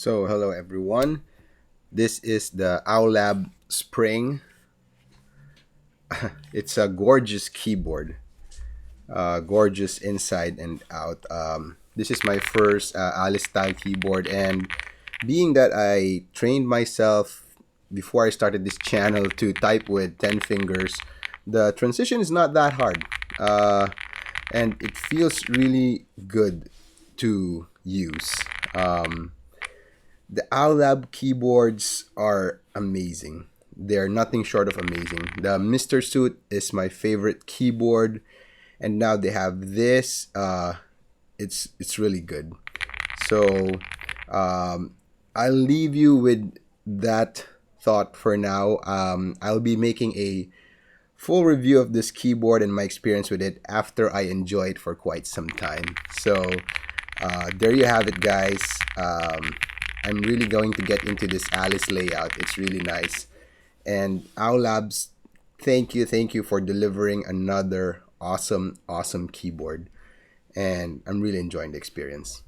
So, hello everyone. This is the Owlab Spring. It's a gorgeous keyboard, gorgeous inside and out. This is my first Alice style keyboard, and being that I trained myself before I started this channel to type with 10 fingers, the transition is not that hard. And it feels really good to use. Um, The Owlab keyboards are amazing. They're nothing short of amazing. The Mr. Suit is my favorite keyboard, and now they have this. It's really good. So I'll leave you with that thought for now. I'll be making a full review of this keyboard and my experience with it after I enjoy it for quite some time. So there you have it, guys. I'm really going to get into this Alice layout. It's really nice. And Owl Labs, thank you for delivering another awesome keyboard. And I'm really enjoying the experience.